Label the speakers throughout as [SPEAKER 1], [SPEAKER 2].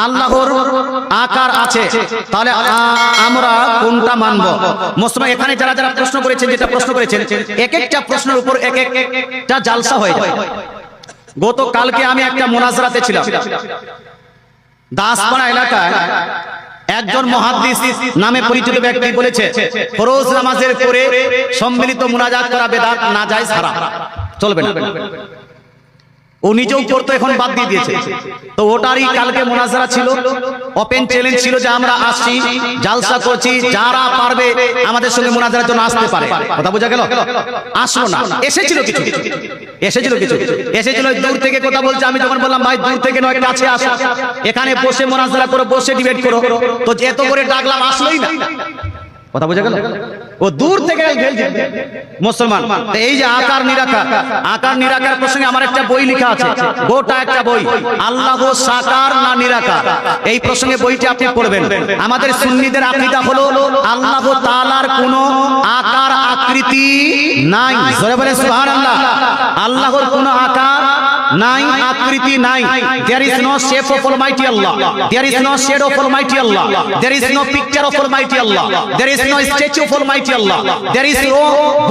[SPEAKER 1] আল্লাহর আকার আছে, তাহলে আমরা কোনটা মানব? মুসলমান এখানে যারা যারা প্রশ্ন করেছেন, যেটা প্রশ্ন করেছেন, এক একটা প্রশ্নের উপর এক একটা জালসা হয়ে যায়। গতকালকে আমি একটা মুনাজারাতে ছিলাম, দাসপাড়া এলাকায় একজন মুহাদ্দিস নামে পরিচিত ব্যক্তি বলেছে ফরজ নামাজের পরে সম্মিলিত মুনাজাত করা বেদাত, নাজায়েজ, হারাম, চলবে না। ও নিজেও করতো, এখন বাদ দিয়ে দিয়েছে। তো ওটারই কালকে মুনাজারা ছিল, ওপেন চ্যালেঞ্জ ছিল যে আমরা আসছি, জালসা করছি, যারা পারবে আমাদের সঙ্গে মুনাজারার জন্য আসতে পারে। কথা বোঝা গেল? আসলো না, এসেছিল কিছু, এসেছিল দূর থেকে কথা বলছে। আমি যখন বললাম ভাই দূর থেকে নয়, কাছে আসো, এখানে বসে মুনাজারা করো, বসে ডিবেট করো, তো এত করে ডাকলাম, আসলোই না। কথা বোঝা গেল? ও দূর থেকে মুসলমান। এই যে আকার নিরাকার, আকার নিরাকার প্রসঙ্গে আমার একটা বই লেখা আছে, গোটা একটা বই, আল্লাহ সাকার না নিরাকার, এই প্রসঙ্গে বইটি আপনি পড়বেন। আমাদের সুন্নিদের আকীদা হলো আল্লাহ তাআলার কোনো আকার আকৃতি নাই। জোরে বলেন সুবহানাল্লাহ। আল্লাহর কোনো আকার নাই, আকৃতি নাই। There is no shape of Almighty Allah. There is no shade of Almighty Allah. There is no picture of Almighty Allah. There is no statue of Almighty Allah. There is no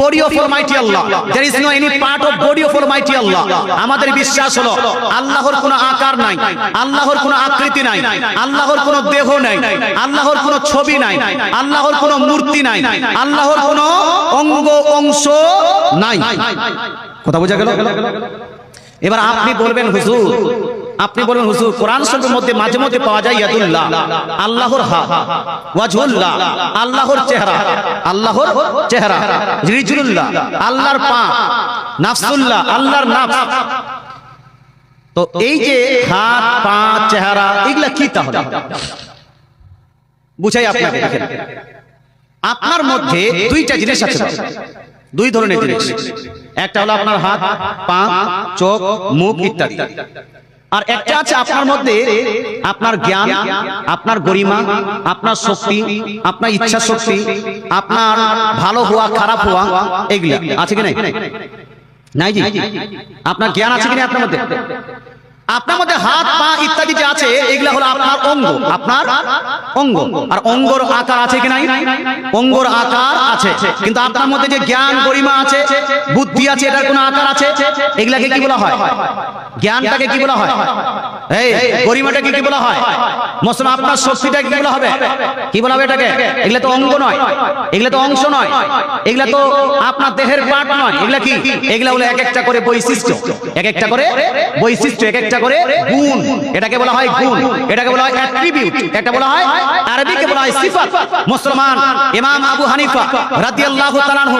[SPEAKER 1] body of Almighty Allah. There is no any part of body of Almighty Allah. আমাদের বিশ্বাস হলো আল্লাহর কোনো আকার নাই, আল্লাহর কোনো আকৃতি নাই, আল্লাহর কোনো দেহ নাই, আল্লাহর কোনো ছবি নাই, আল্লাহর কোনো মূর্তি নাই, আল্লাহর কোনো অঙ্গ অংশ নাই। কথা বোঝা গেল? এবার আপনি বলবেন হুজুর, কোরআন শরীফের মধ্যে মাঝে মধ্যে পাওয়া যায় ইয়াদুল্লাহ, আল্লাহর হাত, ওয়াজহুল্লাহ, আল্লাহর চেহারা, রিজলুল্লাহ, আল্লাহর পা, নাফসুল্লাহ, আল্লাহর নাফস। তো এই যে হাত, পা, চেহারা, এগুলা কি? তাহলে বুঝাই আপনাকে। দেখেন, আপনার মধ্যে দুইটা জিনিস আছে, দুই ধরনের জিনিস। একটা হলো আপনার হাত, পা, চোখ, মুখ ইত্যাদি। আর একটা আছে আপনার মধ্যে আপনার জ্ঞান, আপনার গরিমা, আপনার শক্তি, আপনার ইচ্ছা শক্তি, আপনার ভালো হওয়া, খারাপ হওয়া, এগুলা আছে কি নাই? নাই জি। আপনার জ্ঞান আছে কি না আপনার মধ্যে? আপনার মধ্যে হাত, পা ইত্যাদি যে আছে, এগুলা হলো আপনার অঙ্গ, আপনার অঙ্গ। আর অঙ্গর আকার আছে কি নাই? অঙ্গর আকার আছে। কিন্তু আপনার মধ্যে যে জ্ঞান, গরিমা আছে, বুদ্ধি আছে, এটার কোনো আকার আছে? এগুলাকে কি বলা হয়? জ্ঞানটাকে কি বলা হয়? এই গরিমাটাকে কি বলা হয়? মুসলমান আপনার শক্তিটাকে কি বলা হবে? কি বলা হবে এটাকে? এগুলা তো অঙ্গ নয়, এগুলা তো অংশ নয়, এগুলা তো আপনার দেহের পার্ট নয়। এগুলা কি? এগুলা হলো এক একটা করে বৈশিষ্ট্য, এক একটা করে বৈশিষ্ট্য, এক একটা করে গুণ। এটাকে বলা হয় গুণ, এটাকে বলা হয় অ্যাট্রিবিউট, এটা বলা হয় আরবিতে বলা হয় সিফাত। মুসলমান ইমাম আবু হানিফা রাদিয়াল্লাহু তাআলা আনহু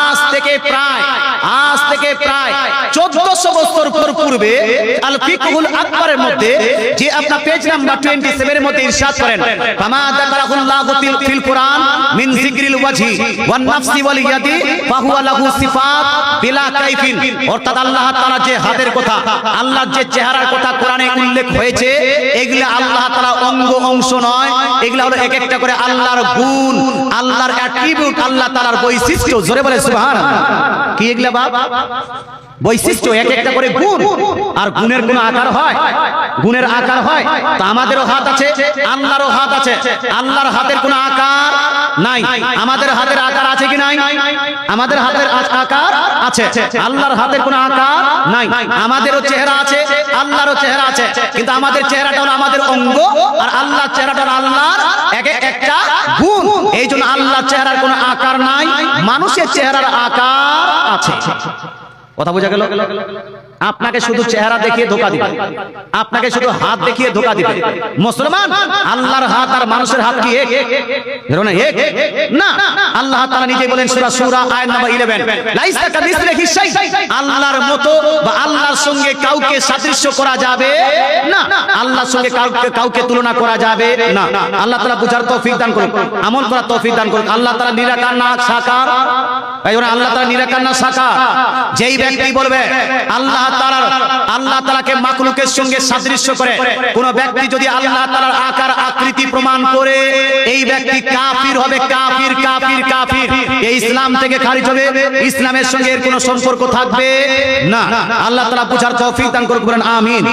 [SPEAKER 1] আজ থেকে প্রায় 1400 বছর পূর্বে আল ফিকহুল আকবরের মধ্যে যে আপনার পেজ নাম্বার 27 এর মধ্যে ইরশাদ করেন, ফামা যাকারাহুল্লাহু ফিল কুরআন মিন যিকরিল ওয়াজহি ওয়ান নাফসি ওয়াল ইয়াদি ফাহুয়া লাহু সিফাত বিলা কাইফিন। অর্থাৎ আল্লাহ তাআলা যে হাতের কথা, আল্লাহর যে চেহারার কথা কোরআনে উল্লেখ হয়েছে, এগুলা আল্লাহ তাআলা অঙ্গ অংশ নয়, এগুলা হলো এক একটা করে আল্লাহর গুণ, আল্লাহর অ্যাট্রিবিউট, আল্লাহ তাআলার বৈশিষ্ট্য। জোরে বলে সুবহানাল্লাহ। কি এগুলা বাপ? বৈশিষ্ট্য, এক একটা করে গুণ। আর গুণের কোনো আকার হয়? গুণের আকার হয়? তো আমাদেরও হাত আছে, আল্লাহরও হাত আছে, আল্লাহর হাতের কোনো আকার নাই। আমাদের হাতের আকার আছে কি নাই? আমাদের হাতের আকার আছে, আল্লাহর হাতের কোনো আকার নাই। আমাদেরও চেহারা আছে, আল্লাহরও চেহারা আছে, কিন্তু আমাদের চেহারাটা হলো আমাদের অঙ্গ, আর আল্লাহর চেহারাটা হলো আল্লাহর এক একটা গুণ। এই জন্য আল্লাহর চেহারার কোনো আকার নাই, মানুষের চেহারার আকার আছে। কথা বোঝা গেল? আপনাকে শুধু চেহারা দেখিয়ে ধোঁকা দিবে, আপনাকে শুধু হাত দেখিয়ে ধোঁকা দিবে। মুসলমান, আল্লাহর হাত আর মানুষের হাত কি এক? না। আল্লাহ তাআলা নিজে বলেন সূরা আয়াত নাম্বার 11, লাইসা কামিসলিহি শাই, আল্লাহর মতো বা আল্লাহর সঙ্গে কাউকে সাদৃশ্য করা যাবে না, আল্লাহর সঙ্গে কাউকে তুলনা করা যাবে না। আল্লাহ তাআলা বুঝার তৌফিক দান করুন, আমল করার তৌফিক দান করুন। আল্লাহ তাআলা নিরাকার না সাকার? এই জন্য আল্লাহ তাআলা নিরাকার না সাকার? যেই ব্যক্তি বলবে আল্লাহ তাআলাকে মাখলুকের সঙ্গে সাদৃশ্য করে, কোন ব্যক্তি যদি আল্লাহ তাআলার আকার আকৃতি প্রমাণ করে, এই ব্যক্তি কাফির হবে, কাফির কাফির কাফির। এই ইসলাম থেকে খারিজ হবে, ইসলামের সঙ্গে এর কোনো সম্পর্ক থাকবে না। আল্লাহ তাআলা বুঝার তৌফিক দান করুন, আমিন।